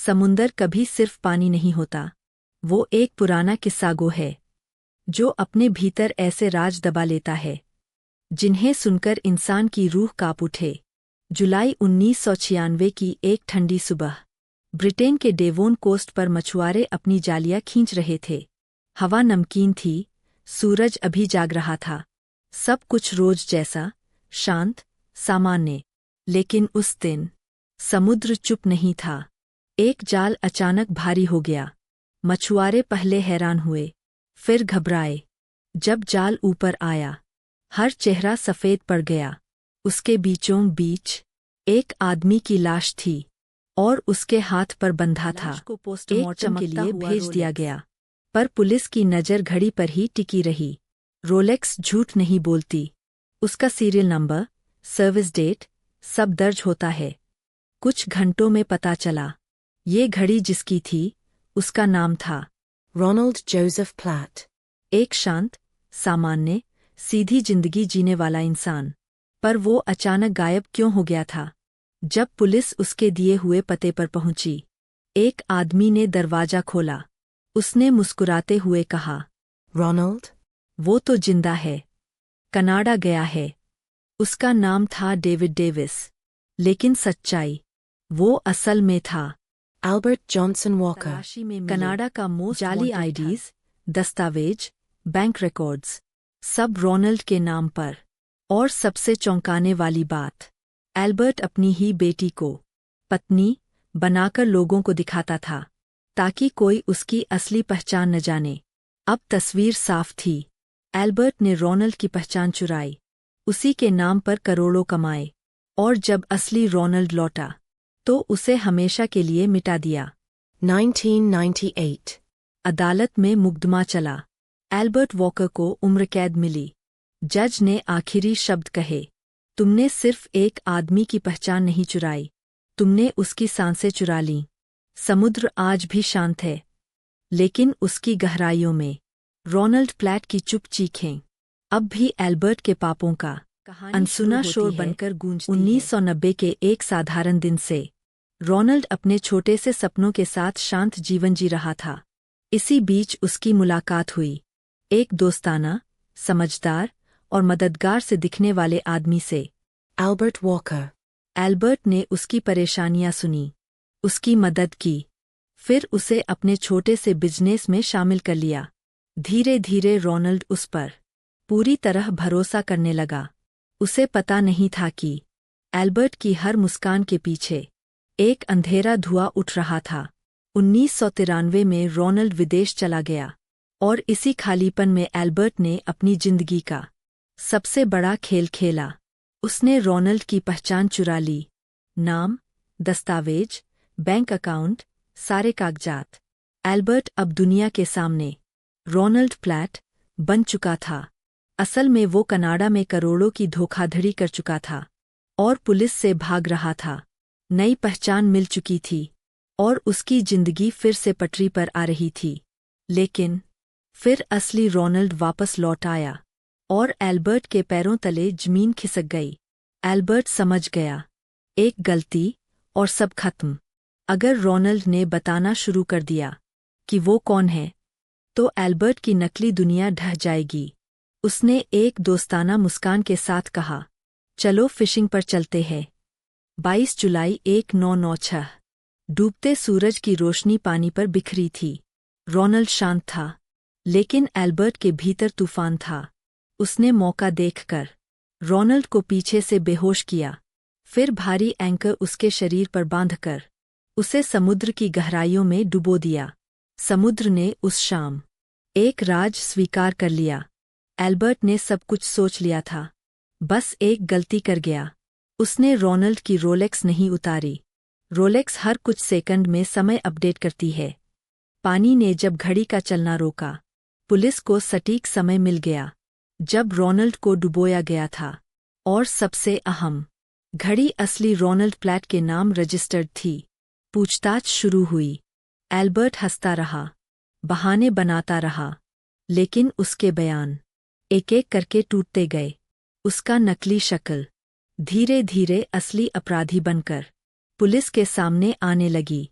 समुंदर कभी सिर्फ पानी नहीं होता, वो एक पुराना किस्सागो है जो अपने भीतर ऐसे राज दबा लेता है जिन्हें सुनकर इंसान की रूह कांप उठे। जुलाई 1996 की एक ठंडी सुबह ब्रिटेन के डेवोन कोस्ट पर मछुआरे अपनी जालियां खींच रहे थे। हवा नमकीन थी, सूरज अभी जाग रहा था, सब कुछ रोज जैसा शांत, सामान्य। लेकिन उस दिन समुद्र चुप नहीं था। एक जाल अचानक भारी हो गया। मछुआरे पहले हैरान हुए, फिर घबराए। जब जाल ऊपर आया, हर चेहरा सफ़ेद पड़ गया। उसके बीचों बीच एक आदमी की लाश थी और उसके हाथ पर बंधा था। को एक पोस्टमार्टम के के लिए लिए भेज दिया गया, पर पुलिस की नज़र घड़ी पर ही टिकी रही। रोलेक्स झूठ नहीं बोलती। उसका सीरियल नंबर, सर्विस डेट, सब दर्ज होता है। कुछ घंटों में पता चला, ये घड़ी जिसकी थी, उसका नाम था रोनाल्ड जोसेफ प्लैट। एक शांत, सामान्य, सीधी जिंदगी जीने वाला इंसान। पर वो अचानक गायब क्यों हो गया था? जब पुलिस उसके दिए हुए पते पर पहुंची, एक आदमी ने दरवाजा खोला। उसने मुस्कुराते हुए कहा, रोनाल्ड, वो तो जिंदा है, कनाडा गया है। उसका नाम था डेविड डेविस। लेकिन सच्चाई, वो असल में था एल्बर्ट जॉनसन वॉकर। तलाशी में कनाडा का मोस्ट जाली आईडीज, दस्तावेज, बैंक रिकॉर्ड्स, सब रोनाल्ड के नाम पर। और सबसे चौंकाने वाली बात, एल्बर्ट अपनी ही बेटी को पत्नी बनाकर लोगों को दिखाता था, ताकि कोई उसकी असली पहचान न जाने। अब तस्वीर साफ थी। एल्बर्ट ने रोनाल्ड की पहचान चुराई, उसी के नाम पर करोड़ों कमाए, और जब असली रोनाल्ड लौटा तो उसे हमेशा के लिए मिटा दिया। 1998। अदालत में मुकदमा चला। एल्बर्ट वॉकर को उम्र कैद मिली। जज ने आखिरी शब्द कहे, तुमने सिर्फ एक आदमी की पहचान नहीं चुराई, तुमने उसकी सांसें चुरा लीं। समुद्र आज भी शांत है, लेकिन उसकी गहराइयों में रोनाल्ड प्लैट की चुप चीखें अब भी एल्बर्ट के पापों का अनसुना शोर बनकर गूंजती है। 1990 के एक साधारण दिन से रोनाल्ड अपने छोटे से सपनों के साथ शांत जीवन जी रहा था। इसी बीच उसकी मुलाकात हुई एक दोस्ताना, समझदार और मददगार से दिखने वाले आदमी से, एल्बर्ट वॉकर। एल्बर्ट ने उसकी परेशानियां सुनी, उसकी मदद की, फिर उसे अपने छोटे से बिजनेस में शामिल कर लिया। धीरे धीरे रोनाल्ड उस पर पूरी तरह भरोसा करने लगा। उसे पता नहीं था कि एल्बर्ट की हर मुस्कान के पीछे एक अंधेरा धुआं उठ रहा था। 1993 में रोनाल्ड विदेश चला गया, और इसी खालीपन में एल्बर्ट ने अपनी जिंदगी का सबसे बड़ा खेल खेला। उसने रोनाल्ड की पहचान चुरा ली, नाम, दस्तावेज, बैंक अकाउंट, सारे कागजात। एल्बर्ट अब दुनिया के सामने रोनाल्ड प्लैट बन चुका था। असल में वो कनाडा में करोड़ों की धोखाधड़ी कर चुका था और पुलिस से भाग रहा था। नई पहचान मिल चुकी थी और उसकी जिंदगी फिर से पटरी पर आ रही थी। लेकिन फिर असली रोनाल्ड वापस लौट आया और एल्बर्ट के पैरों तले जमीन खिसक गई। एल्बर्ट समझ गया, एक गलती और सब खत्म। अगर रोनाल्ड ने बताना शुरू कर दिया कि वो कौन है, तो एल्बर्ट की नकली दुनिया ढह जाएगी। उसने एक दोस्ताना मुस्कान के साथ कहा, चलो फिशिंग पर चलते हैं। 22 जुलाई 1996। डूबते सूरज की रोशनी पानी पर बिखरी थी। रोनाल्ड शांत था, लेकिन एल्बर्ट के भीतर तूफान था। उसने मौका देखकर रोनाल्ड को पीछे से बेहोश किया, फिर भारी एंकर उसके शरीर पर बांधकर उसे समुद्र की गहराइयों में डुबो दिया। समुद्र ने उस शाम एक राज स्वीकार कर लिया। एल्बर्ट ने सब कुछ सोच लिया था, बस एक गलती कर गया। उसने रोनाल्ड की रोलेक्स नहीं उतारी। रोलेक्स हर कुछ सेकंड में समय अपडेट करती है। पानी ने जब घड़ी का चलना रोका, पुलिस को सटीक समय मिल गया जब रोनाल्ड को डुबोया गया था। और सबसे अहम, घड़ी असली रोनाल्ड प्लैट के नाम रजिस्टर्ड थी। पूछताछ शुरू हुई। एल्बर्ट हंसता रहा, बहाने बनाता रहा, लेकिन उसके बयान एक एक करके टूटते गए। उसका नकली शक्ल धीरे धीरे असली अपराधी बनकर पुलिस के सामने आने लगी।